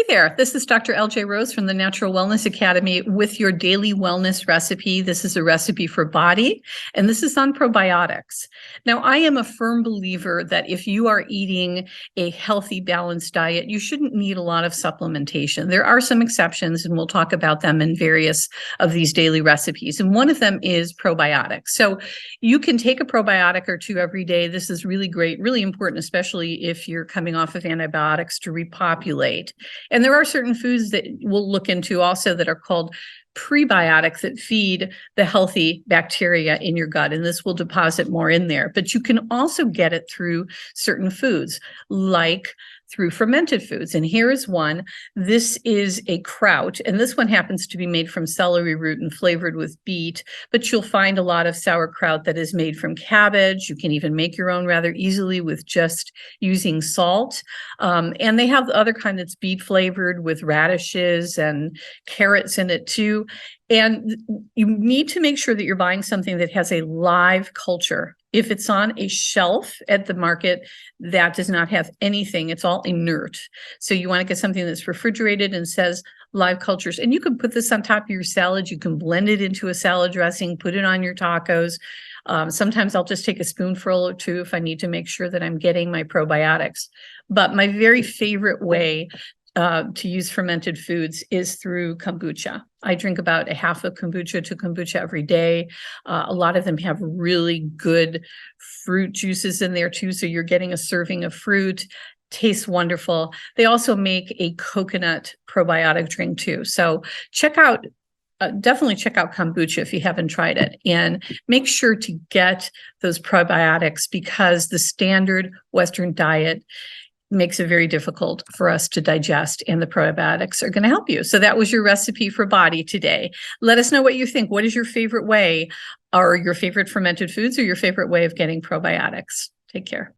there, this is Dr. LJ Rose from the Natural Wellness Academy with your daily wellness recipe. This is a recipe for body, and this is on probiotics. Now, I am a firm believer that if you are eating a healthy, balanced diet, you shouldn't need a lot of supplementation. There are some exceptions, and we'll talk about them in various of these daily recipes. And one of them is probiotics. So you can take a probiotic or two every day. This is really great, really important, especially if you're coming off of antibiotics to repopulate. And there are certain foods that we'll look into also that are called prebiotics that feed the healthy bacteria in your gut, and this will deposit more in there. But you can also get it through certain foods, like through fermented foods. And here is one. This is a kraut, and this one happens to be made from celery root and flavored with beet, but you'll find a lot of sauerkraut that is made from cabbage. You can even make your own rather easily with just using salt. And they have the other kind that's beet flavored with radishes and carrots in it too. And you need to make sure that you're buying something that has a live culture. If it's on a shelf at the market, that does not have anything. It's all inert. So you want to get something that's refrigerated and says live cultures. And you can put this on top of your salad. You can blend it into a salad dressing, put it on your tacos. Sometimes I'll just take a spoonful or two if I need to make sure that I'm getting my probiotics. But my very favorite way to use fermented foods is through kombucha. I drink about a half of kombucha to kombucha every day. A lot of them have really good fruit juices in there too. So you're getting a serving of fruit. Tastes wonderful. They also make a coconut probiotic drink too. So definitely check out kombucha if you haven't tried it, and make sure to get those probiotics because the standard Western diet makes it very difficult for us to digest, and the probiotics are going to help you. So that was your recipe for body today. Let us know what you think. What is your favorite way, or your favorite fermented foods, or your favorite way of getting probiotics? Take care.